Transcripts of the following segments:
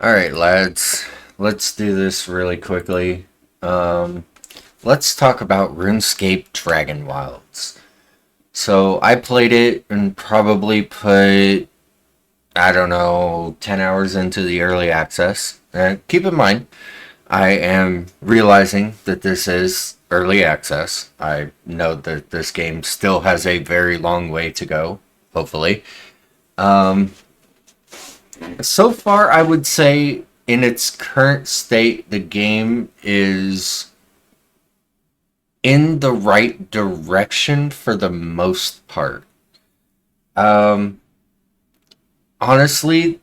All right, lads. Let's do this really quickly. Um, let's talk about RuneScape Dragonwilds. So I played it and probably put, I don't know, 10 hours into the early access. Keep in mind, I am realizing that this is early access. I know that this game still has a very long way to go, hopefully. Um, So far, I would say in its current state, the game is in the right direction for the most part. Um, Honestly,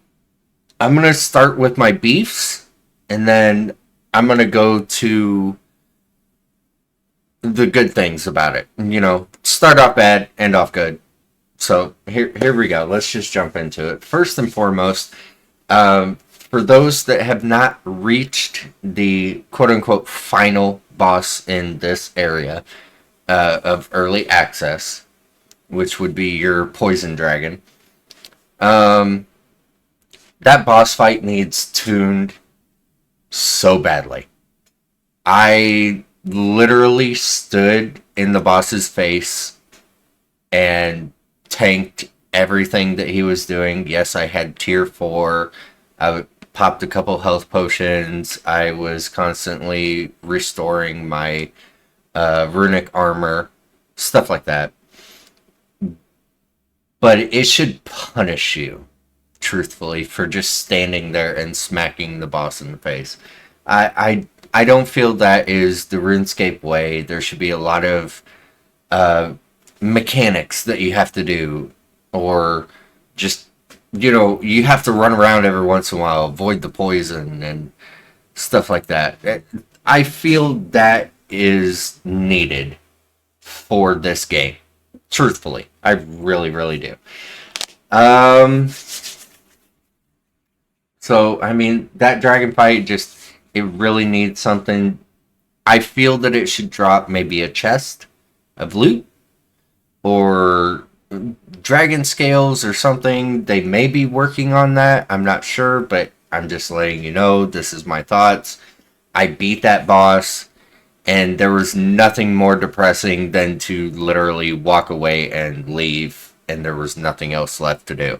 I'm going to start with my beefs and then I'm going to go to the good things about it. Start off bad, end off good. So here we go. Let's just jump into it. First and foremost, for those that have not reached the quote unquote final boss in this area of early access, which would be your poison dragon, um, that boss fight needs tuned so badly. I literally stood in the boss's face and tanked everything that he was doing. Yes, I had tier 4. I popped a couple health potions. I was constantly restoring my runic armor, stuff like that. But it should punish you, truthfully, for just standing there and smacking the boss in the face. I don't feel that is the RuneScape way. There should be a lot of uh, mechanics that you have to do, or just you have to run around every once in a while, avoid the poison and stuff like that. I feel that is needed for this game. Truthfully, I really, really do. Um, so I mean that dragon fight just it really needs something. I feel that it should drop maybe a chest of loot or dragon scales or something. They may be working on that. I'm not sure, but I'm just letting you know this is my thoughts. I beat that boss, and there was nothing more depressing than to literally walk away and leave, and there was nothing else left to do.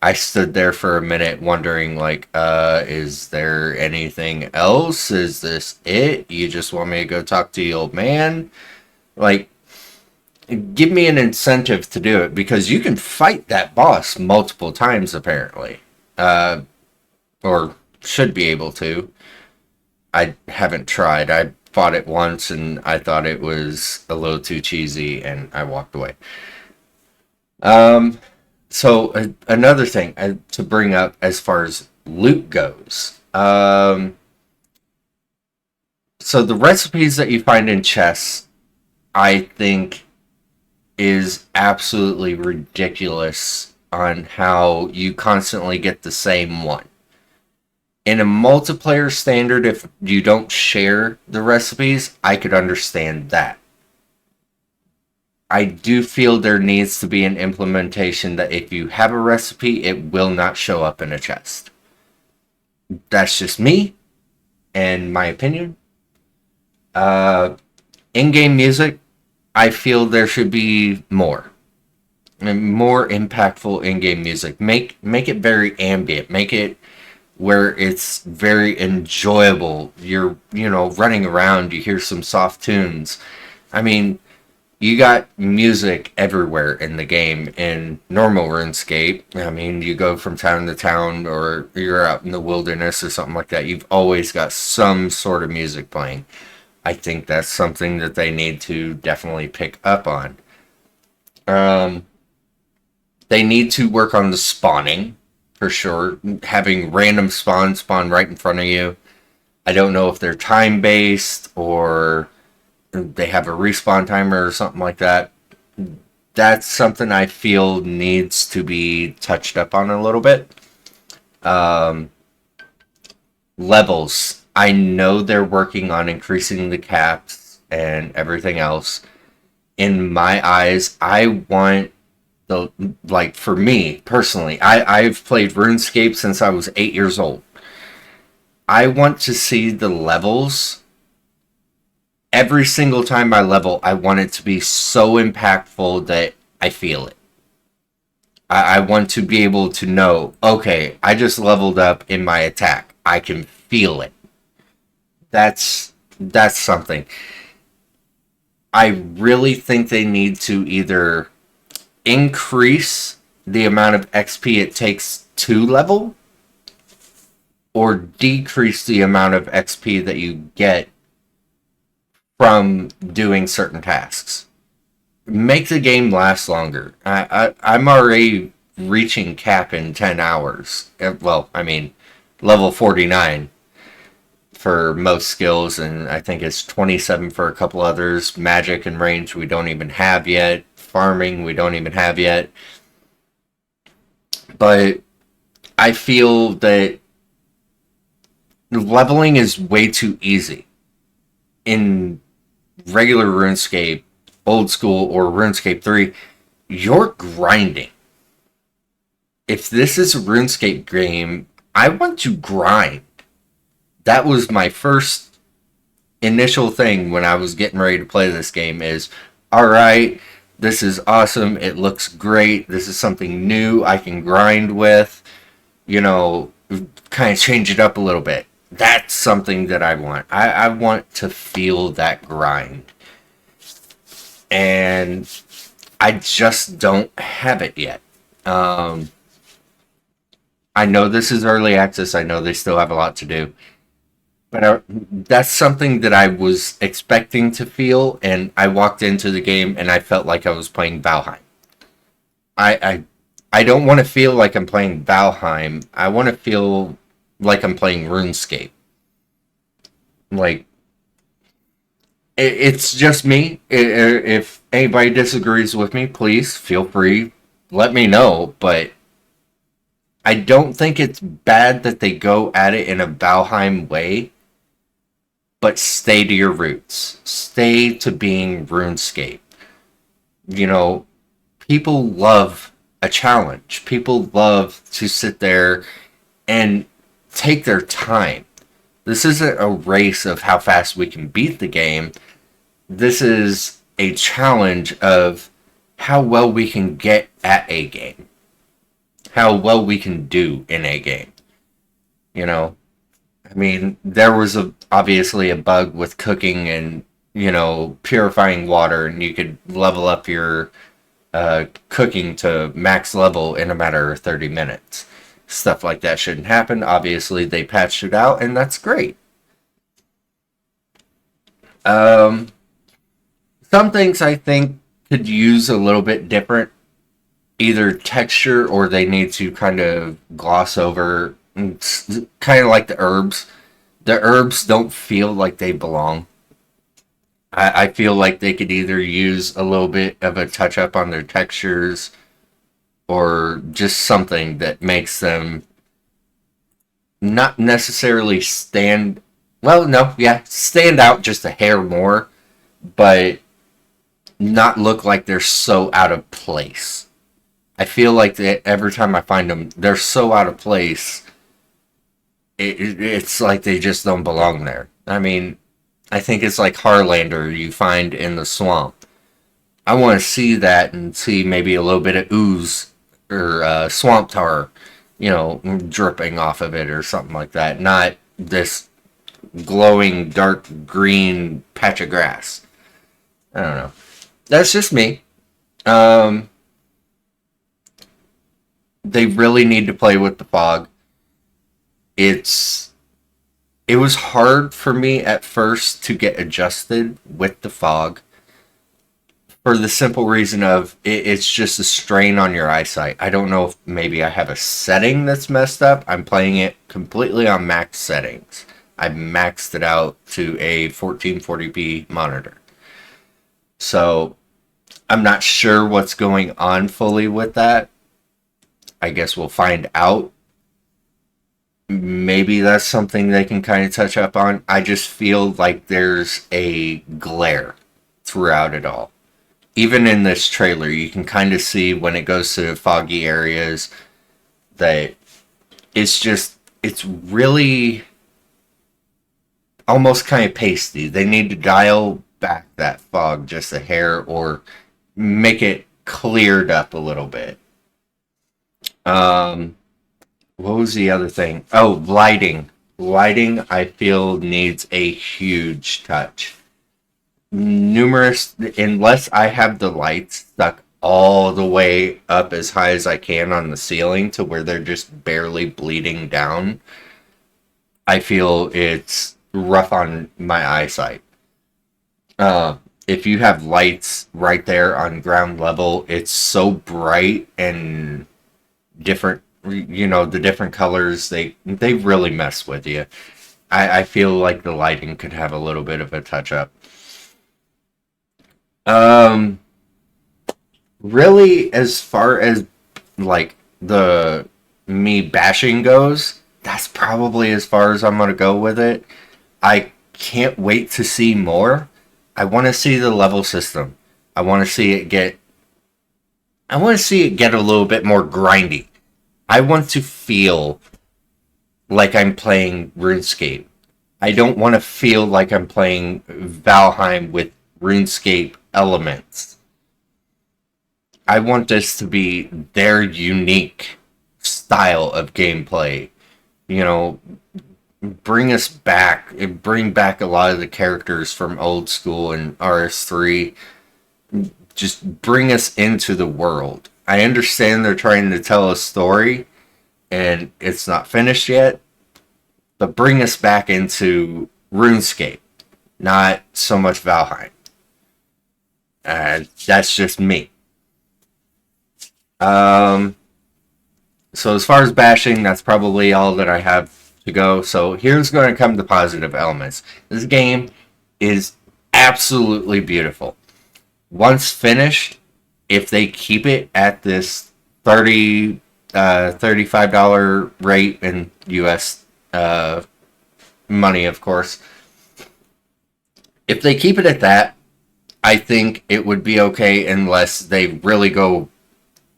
I stood there for a minute wondering, like, is there anything else? Is this it? You just want me to go talk to the old man? Like, give me an incentive to do it because you can fight that boss multiple times apparently, uh, or should be able to. I haven't tried. I fought it once and I thought it was a little too cheesy and I walked away. Um, Another thing to bring up as far as loot goes. So the recipes that you find in chests, I think is absolutely ridiculous on how you constantly get the same one. In a multiplayer standard, if you don't share the recipes, I could understand that. I do feel there needs to be an implementation that if you have a recipe, it will not show up in a chest. That's just me and my opinion. Uh, In-game music, I feel there should be more. More impactful in-game music. Make it very ambient. Make it where it's very enjoyable. You're running around. You hear some soft tunes. I mean, you got music everywhere in the game in normal RuneScape. I mean, you go from town to town, or you're out in the wilderness or something like that. You've always got some sort of music playing. I think that's something that they need to definitely pick up on. Um, They need to work on the spawning for sure. Having random spawn right in front of you. I don't know if they're time based or they have a respawn timer or something like that. That's something I feel needs to be touched up on a little bit. Um, Levels. I know they're working on increasing the caps and everything else. In my eyes, I want the like for me personally, I've played RuneScape since I was 8 years old. I want to see the levels. Every single time I level, I want it to be so impactful that I feel it. I want to be able to know, okay, I just leveled up in my attack. I can feel it. That's something. I really think they need to either increase the amount of XP it takes to level or decrease the amount of XP that you get from doing certain tasks. Make the game last longer. I'm already reaching cap in 10 hours. Well, I mean, level 49 for most skills, and I think it's 27 for a couple others. Magic and range we don't even have yet. Farming we don't even have yet. But I feel that leveling is way too easy. In regular RuneScape, old school, or RuneScape 3, you're grinding. If this is a RuneScape game, I want to grind. That was my first initial thing when I was getting ready to play this game is, alright, this is awesome, it looks great, this is something new I can grind with, you know, kind of change it up a little bit. That's something that I want. I want to feel that grind. And I just don't have it yet. I know this is early access. I know they still have a lot to do. But that's something that I was expecting to feel, and I walked into the game and I felt like I was playing Valheim. I don't want to feel like I'm playing Valheim. I want to feel like I'm playing RuneScape. Like, it's just me. If anybody disagrees with me, please feel free. Let me know. But I don't think it's bad that they go at it in a Valheim way. But stay to your roots. Stay to being RuneScape. You know, people love a challenge. People love to sit there and take their time. This isn't a race of how fast we can beat the game. This is a challenge of how well we can get at a game. How well we can do in a game. You know? I mean, there was obviously a bug with cooking and, you know, purifying water, and you could level up your cooking to max level in a matter of 30 minutes. Stuff like that shouldn't happen. Obviously, they patched it out, and that's great. Some things I think could use a little bit different, either texture or they need to kind of gloss over. It's kind of like the herbs. The herbs don't feel like they belong. I feel like they could either use a little bit of a touch up on their textures or just something that makes them not necessarily stand, well, no, yeah, stand out just a hair more, but not look like they're so out of place. I feel like that every time I find them, they're so out of place. It's like they just don't belong there. I mean, I think it's like Harlander you find in the swamp. I want to see that and see maybe a little bit of ooze or swamp tar, you know, dripping off of it or something like that. Not this glowing dark green patch of grass. I don't know. That's just me. They really need to play with the fog. It was hard for me at first to get adjusted with the fog for the simple reason of it's just a strain on your eyesight. I don't know if maybe I have a setting that's messed up. I'm playing it completely on max settings. I've maxed it out to a 1440p monitor. So I'm not sure what's going on fully with that. I guess we'll find out. Maybe that's something they can kind of touch up on. I just feel like there's a glare throughout it all. Even in this trailer, you can kind of see when it goes to foggy areas that it's really almost kind of pasty. They need to dial back that fog just a hair or make it cleared up a little bit. Um, what was the other thing? Oh, lighting. Lighting, I feel, needs a huge touch. Numerous, unless I have the lights stuck all the way up as high as I can on the ceiling to where they're just barely bleeding down, I feel it's rough on my eyesight. If you have lights right there on ground level, it's so bright and different. The different colors, they really mess with you. I feel like the lighting could have a little bit of a touch up. Um, Really, as far as like the me bashing goes, that's probably as far as I'm gonna go with it. I can't wait to see more. I want to see the level system. I want to see it get. I want to see it get a little bit more grindy. I want to feel like I'm playing RuneScape. I don't want to feel like I'm playing Valheim with RuneScape elements. I want this to be their unique style of gameplay. You know, bring us back, bring back a lot of the characters from old school and RS3. Just bring us into the world. I understand they're trying to tell a story and it's not finished yet, but bring us back into RuneScape, not so much Valheim. That's just me. Um, so as far as bashing, that's probably all that I have to go. So here's going to come the positive elements. This game is absolutely beautiful. Once finished, if they keep it at this $35 rate in US money, of course, if they keep it at that, I think it would be okay unless they really go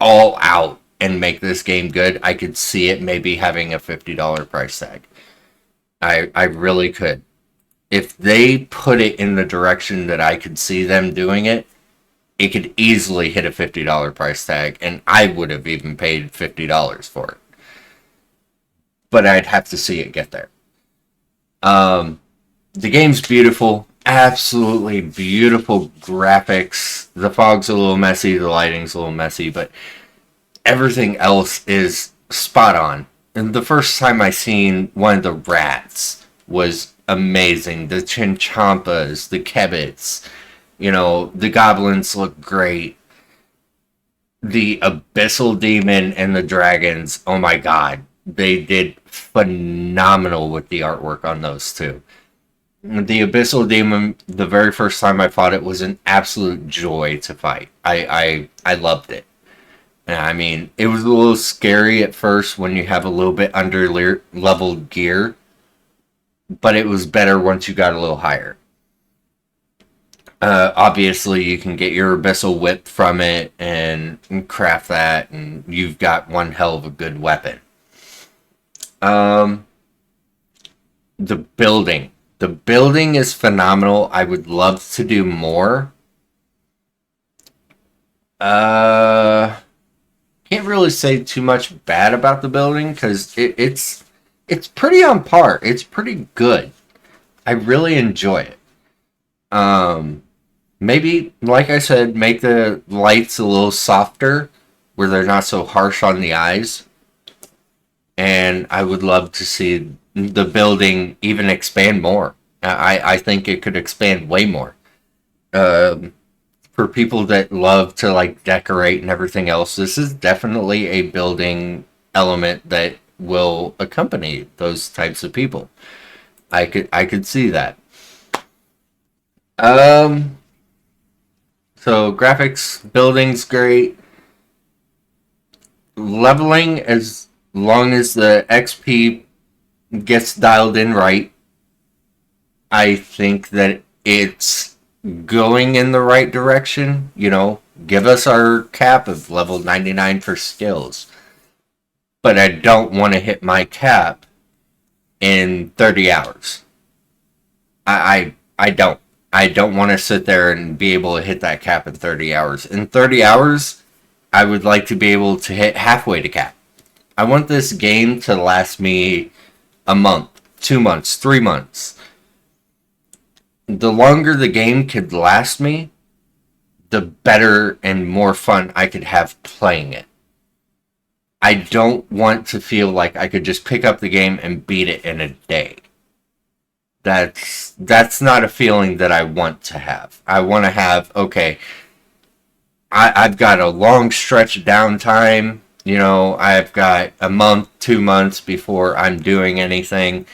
all out and make this game good. I could see it maybe having a $50 price tag. I really could. If they put it in the direction that I could see them doing it, it could easily hit a $50 price tag, and I would have even paid $50 for it. But I'd have to see it get there. The game's beautiful. Absolutely beautiful graphics. The fog's a little messy, the lighting's a little messy, but everything else is spot on. And the first time I seen one of the rats was amazing. The chinchompas, the kebits, the goblins look great. The abyssal demon and the dragons, oh my god. They did phenomenal with the artwork on those two. The abyssal demon, the very first time I fought it, was an absolute joy to fight. I loved it. I mean, it was a little scary at first when you have a little bit under leveled gear, but it was better once you got a little higher. Obviously, you can get your abyssal whip from it and craft that, and you've got one hell of a good weapon. The building. The building is phenomenal. I would love to do more. Can't really say too much bad about the building because it's pretty on par. It's pretty good. I really enjoy it. Maybe, like I said, make the lights a little softer where they're not so harsh on the eyes. And I would love to see the building even expand more. I think it could expand way more. For people that love to like decorate and everything else, this is definitely a building element that will accompany those types of people. I could see that. So graphics, building's great. Leveling, as long as the XP gets dialed in right, I think that it's going in the right direction. Give us our cap of level 99 for skills. But I don't want to hit my cap in 30 hours. I don't. I don't want to sit there and be able to hit that cap in 30 hours. In 30 hours, I would like to be able to hit halfway to cap. I want this game to last me a month, 2 months, 3 months. The longer the game could last me, the better and more fun I could have playing it. I don't want to feel like I could just pick up the game and beat it in a day. That's not a feeling that I want to have. I want to have, okay, I've got a long stretch of downtime. You know, I've got a month, 2 months before I'm doing anything.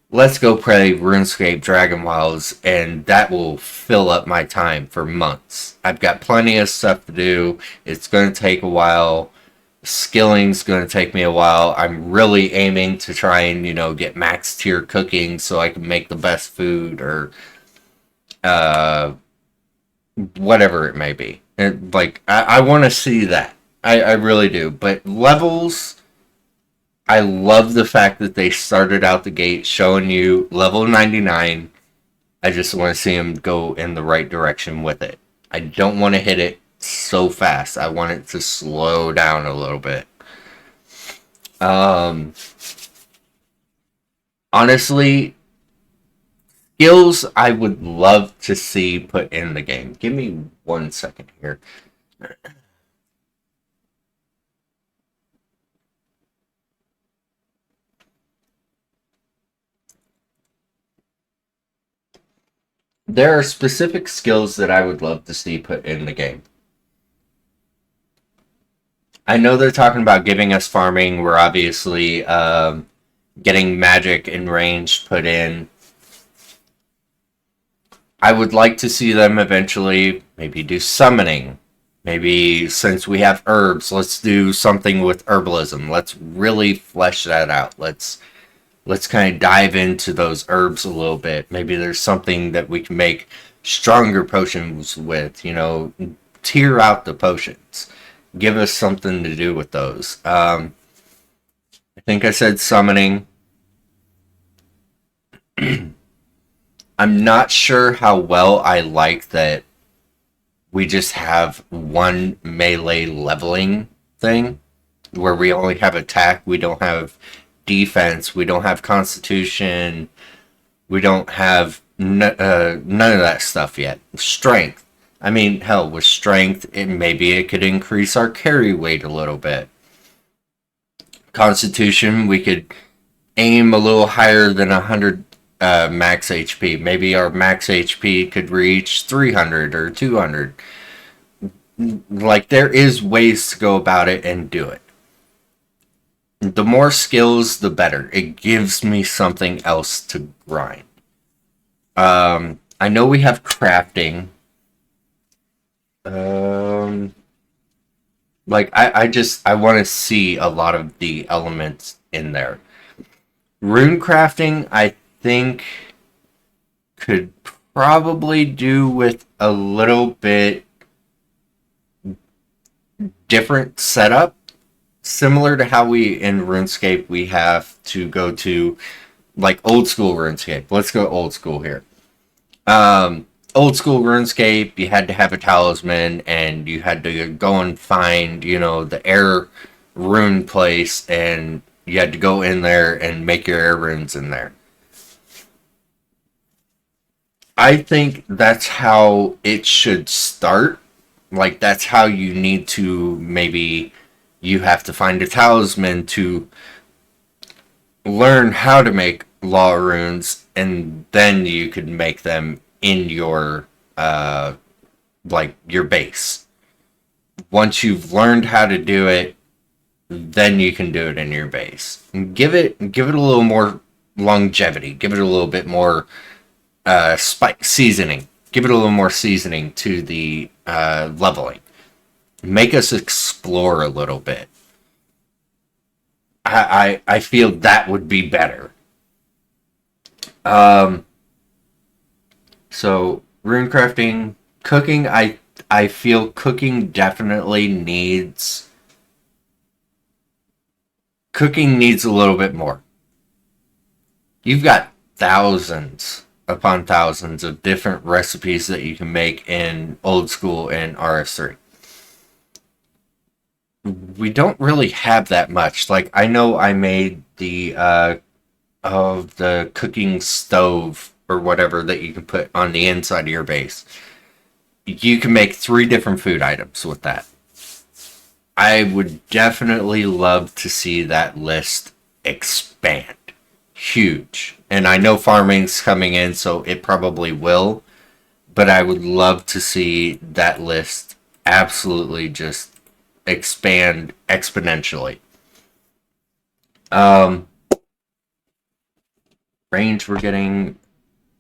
Let's go play RuneScape Dragonwilds, and that will fill up my time for months. I've got plenty of stuff to do. It's going to take a while. Skilling's going to take me a while. I'm really aiming to try and, get max tier cooking so I can make the best food or uh, whatever it may be. And, I want to see that. I really do. But levels, I love the fact that they started out the gate showing you level 99. I just want to see them go in the right direction with it. I don't want to hit it so fast. I want it to slow down a little bit. Honestly, skills I would love to see put in the game. Give me 1 second here. There are specific skills that I would love to see put in the game. I know they're talking about giving us farming. We're obviously getting magic and range put in. I would like to see them eventually maybe do summoning. Maybe since we have herbs, let's do something with herbalism. Let's really flesh that out. Let's kind of dive into those herbs a little bit. Maybe there's something that we can make stronger potions with, tier out the potions. Give us something to do with those. I think I said summoning. I'm not sure how well I like that we just have one melee leveling thing where we only have attack, we don't have defense, we don't have constitution, we don't have none of that stuff yet. Strength. I mean, hell, with strength, maybe it could increase our carry weight a little bit. Constitution, we could aim a little higher than 100 max HP. Maybe our max HP could reach 300 or 200. There is ways to go about it and do it. The more skills, the better. It gives me something else to grind. I know we have crafting. I want to see a lot of the elements in there. Rune crafting, I think, could probably do with a little bit different setup, similar to how we in RuneScape we have to go to old school RuneScape. Let's go old school here. Old school RuneScape, you had to have a talisman and you had to go and find, the air rune place, and you had to go in there and make your air runes in there. I think that's how it should start. That's how you need to, maybe you have to find a talisman to learn how to make law runes, and then you could make them in your your base. Once you've learned how to do it, then you can do it in your base. Give it a little more longevity. Give it a little bit more seasoning. Give it a little more seasoning to the leveling. Make us explore a little bit. I feel that would be better. So rune crafting, cooking. I feel cooking definitely needs. Cooking needs a little bit more. You've got thousands upon thousands of different recipes that you can make in old school and RS3. We don't really have that much. Like, I know I made the of the cooking stove or whatever that you can put on the inside of your base. You can make 3 different food items with that. I would definitely love to see that list expand. Huge. And I know farming's coming in, so it probably will. But I would love to see that list absolutely just expand exponentially. Um, Range we're getting.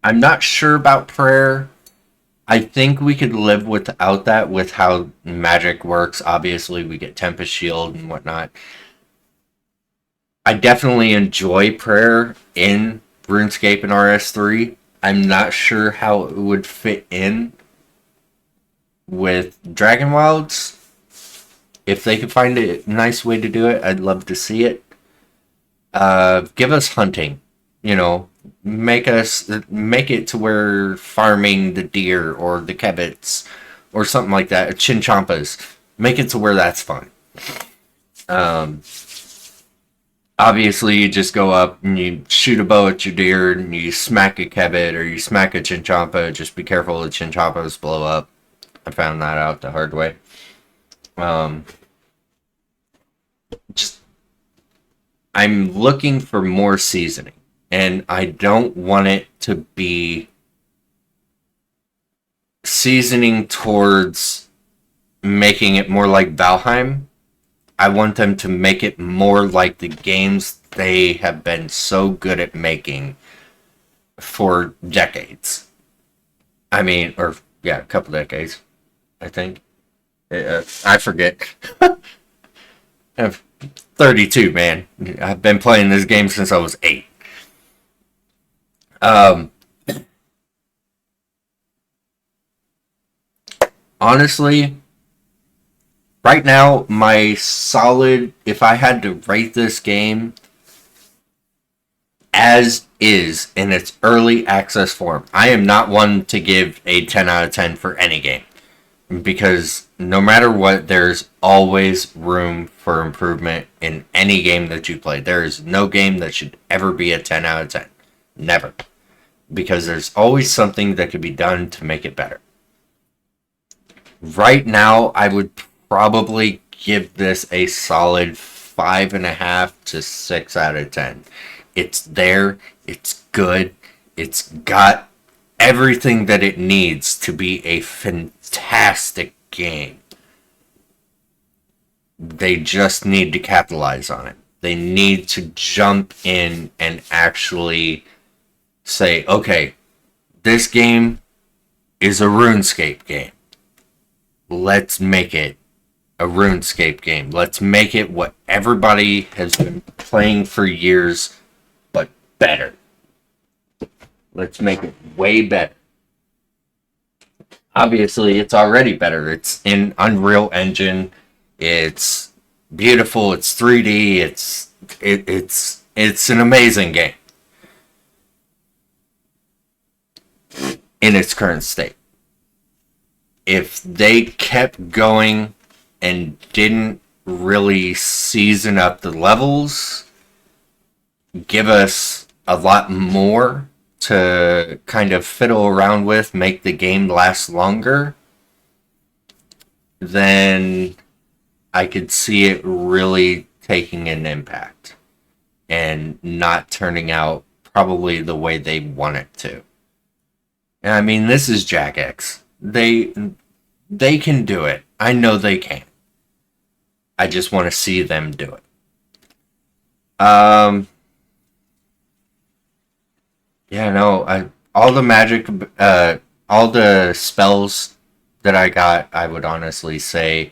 I'm not sure about prayer. I think we could live without that with how magic works. Obviously, we get Tempest Shield and whatnot. I definitely enjoy prayer in RuneScape and RS3. I'm not sure how it would fit in with Dragonwilds. If they could find a nice way to do it, I'd love to see it. Give us hunting, you know, make it to where farming the deer or the kebits or something like that, chinchompas, make it to where that's fun. Um, Obviously, you just go up and you shoot a bow at your deer and you smack a kebit or you smack a chinchompa. Just be careful the chinchompas blow up. I found that out the hard way. Um, just I'm looking for more seasoning, and I don't want it to be seasoning towards making it more like Valheim. I want them to make it more like the games they have been so good at making for decades. I mean, or yeah, a couple decades, I think. I forget. I'm 32, man. I've been playing this game since I was 8. Um, Honestly, right now, my solid, if I had to rate this game as is in its early access form, I am not one to give a 10 out of 10 for any game. Because no matter what, there's always room for improvement in any game that you play. There is no game that should ever be a 10 out of 10. Never. Because there's always something that could be done to make it better. Right now, I would probably give this a solid 5.5 to 6 out of 10. It's there, it's good, it's got everything that it needs to be a fantastic game. They just need to capitalize on it. They need to jump in and actually say, okay, this game is a RuneScape game. Let's make it a RuneScape game. Let's make it what everybody has been playing for years, but better. Let's make it way better. Obviously, it's already better. It's in Unreal Engine. It's beautiful. It's 3D. It's an amazing game in its current state. If they kept going and didn't really season up the levels, give us a lot more to kind of fiddle around with, make the game last longer, then I could see it really taking an impact and not turning out probably the way they want it to. And I mean, this is Jagex. They can do it. I know they can. I just want to see them do it. Yeah, no, all the magic, all the spells that I got, I would honestly say,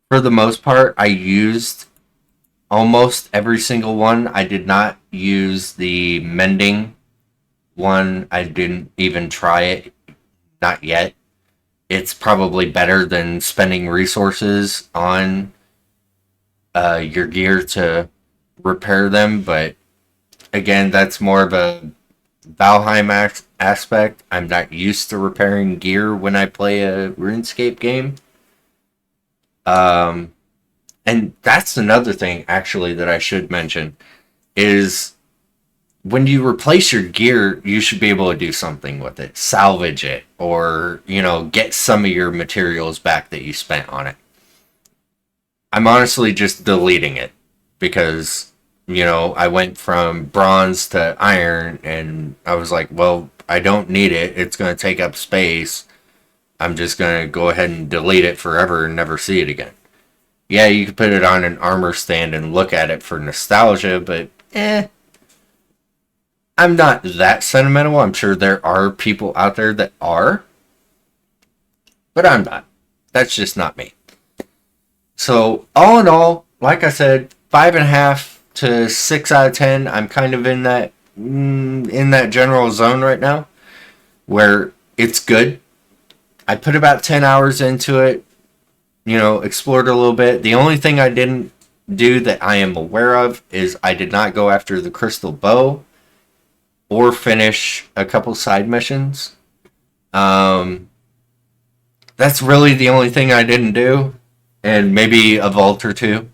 for the most part, I used almost every single one. I did not use the mending one. I didn't even try it. Not yet. It's probably better than spending resources on your gear to repair them, but again, that's more of a Valheim aspect. I'm not used to repairing gear when I play a RuneScape game. Um, and that's another thing, actually, that I should mention is when you replace your gear, you should be able to do something with it, salvage it, or, get some of your materials back that you spent on it. I'm honestly just deleting it because, I went from bronze to iron and I was like, well, I don't need it. It's going to take up space. I'm just going to go ahead and delete it forever and never see it again. Yeah, you could put it on an armor stand and look at it for nostalgia, but I'm not that sentimental. I'm sure there are people out there that are, but I'm not. That's just not me. So, all in all, like I said, 5.5 to 6 out of 10. I'm kind of in that general zone right now where it's good. I put about 10 hours into it, explored a little bit. The only thing I didn't do that I am aware of is I did not go after the crystal bow or finish a couple side missions. That's really the only thing I didn't do, and maybe a vault or two.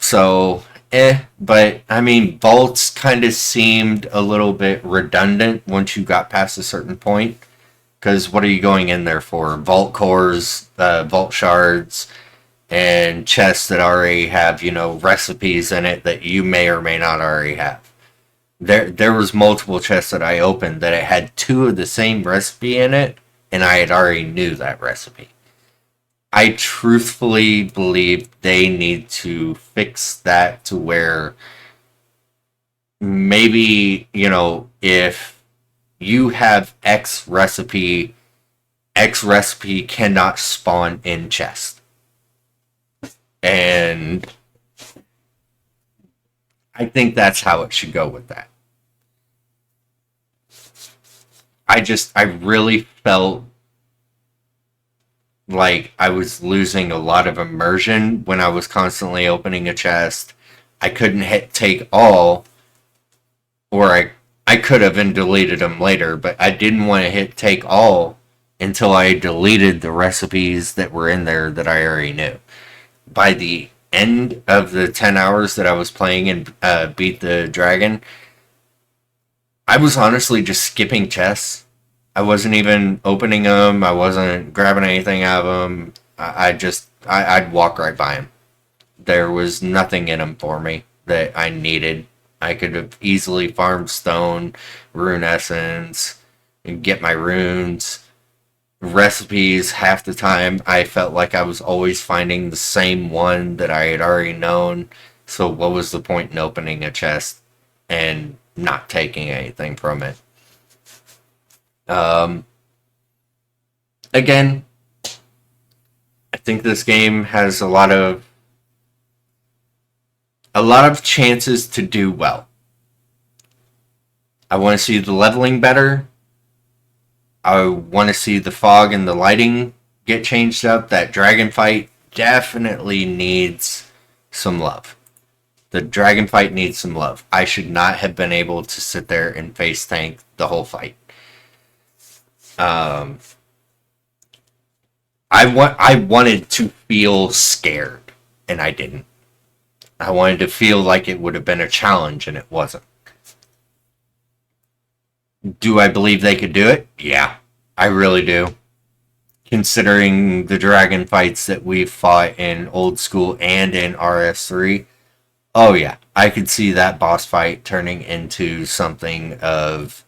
So, but I mean, vaults kind of seemed a little bit redundant once you got past a certain point. Because what are you going in there for? Vault cores, vault shards, and chests that already have, recipes in it that you may or may not already have. There was multiple chests that I opened that it had 2 of the same recipe in it, and I had already knew that recipe. I truthfully believe they need to fix that to where maybe, if you have X recipe cannot spawn in chest. And I think that's how it should go with that. I really felt like I was losing a lot of immersion when I was constantly opening a chest. I couldn't hit take all, or I could have and deleted them later, but I didn't want to hit take all until I deleted the recipes that were in there that I already knew. By the end of the 10 hours that I was playing and beat the dragon, I was honestly just skipping chests. I wasn't even opening them. I wasn't grabbing anything out of them. I'd walk right by them. There was nothing in them for me that I needed. I could have easily farmed stone, rune essence, and get my runes. Recipes, half the time, I felt like I was always finding the same one that I had already known. So what was the point in opening a chest and not taking anything from it? Again, I think this game has a lot of chances to do well. I want to see the leveling better. I want to see the fog and the lighting get changed up. That dragon fight definitely needs some love. The dragon fight needs some love. I should not have been able to sit there and face tank the whole fight. I wanted to feel scared, and I didn't. I wanted to feel like it would have been a challenge, and it wasn't. Do I believe they could do it? Yeah, I really do. Considering the dragon fights that we've fought in old school and in RS3, oh yeah, I could see that boss fight turning into something of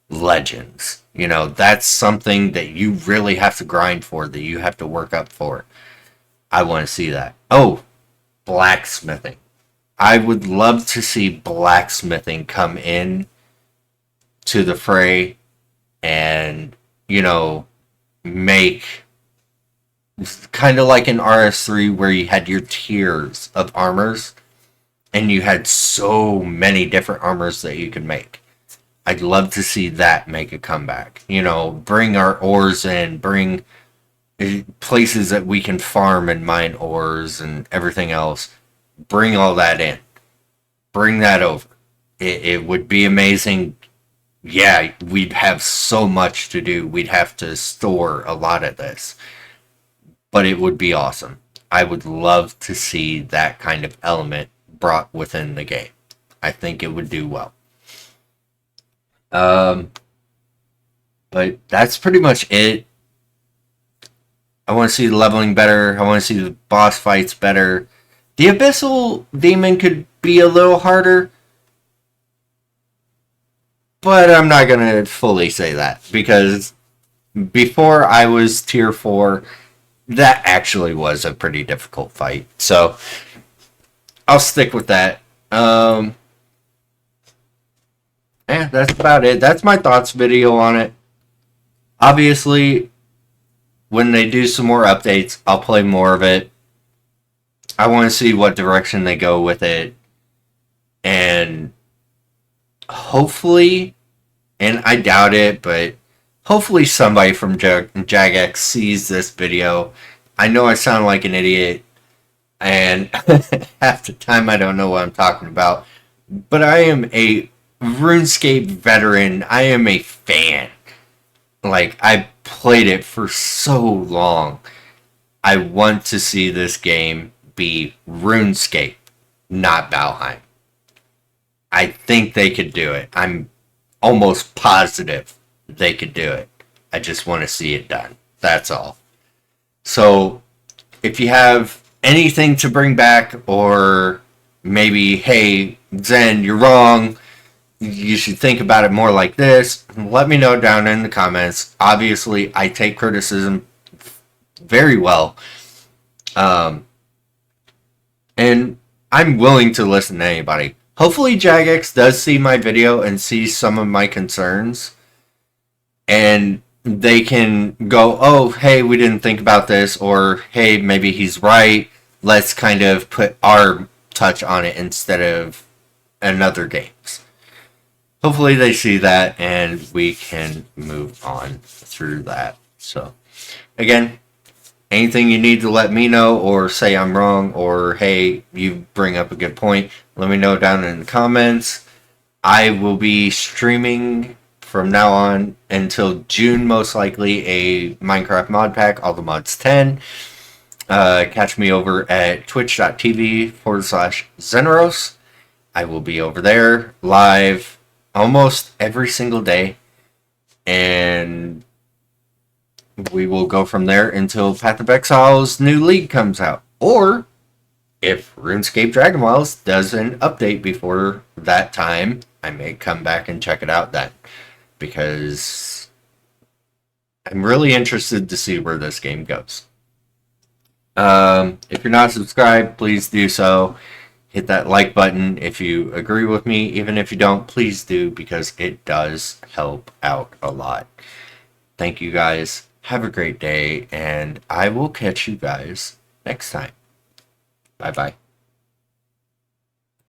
legends. That's something that you really have to grind for, that you have to work up for. I want to see that. Oh, blacksmithing. I would love to see blacksmithing come in to the fray and, make kind of like in RS3 where you had your tiers of armors and you had so many different armors that you could make. I'd love to see that make a comeback. Bring our ores in, bring places that we can farm and mine ores and everything else. Bring all that in. Bring that over. It would be amazing. yeah, we'd have so much to do. We'd have to store a lot of this, but it would be awesome. I would love to see that kind of element brought within the game. I think it would do well. Um, but that's pretty much it. I want to see the leveling better. I want to see the boss fights better. The Abyssal Demon could be a little harder, but I'm not going to fully say that because before I was tier 4, that actually was a pretty difficult fight. So I'll stick with that. Yeah, that's about it. That's my thoughts video on it. Obviously, when they do some more updates, I'll play more of it. I want to see what direction they go with it. And hopefully, and I doubt it, but hopefully somebody from Jagex sees this video. I know I sound like an idiot, and half the time I don't know what I'm talking about, but I am a RuneScape veteran. I am a fan. Like, I played it for so long. I want to see this game be RuneScape, not Valheim. I think they could do it. I'm almost positive they could do it. I just want to see it done. That's all. So, if you have anything to bring back, or maybe, hey, Zen, you're wrong, you should think about it more like this, let me know down in the comments. Obviously, I take criticism very well. And I'm willing to listen to anybody. Hopefully Jagex does see my video and sees some of my concerns, and they can go, oh, hey, we didn't think about this, or hey, maybe he's right. Let's kind of put our touch on it instead of another game's. Hopefully they see that and we can move on through that. So, again, anything you need to let me know, or say I'm wrong, or hey, you bring up a good point, let me know down in the comments. I will be streaming from now on until June, most likely, a Minecraft mod pack, all the mods 10. Catch me over at twitch.tv/Zeneros. I will be over there live almost every single day, and we will go from there until Path of Exile's new league comes out. Or if RuneScape Dragonwilds does an update before that time, I may come back and check it out then, because I'm really interested to see where this game goes. If you're not subscribed, please do so. Hit that like button if you agree with me. Even if you don't, please do, because it does help out a lot. Thank you guys. Have a great day, and I will catch you guys next time. Bye-bye.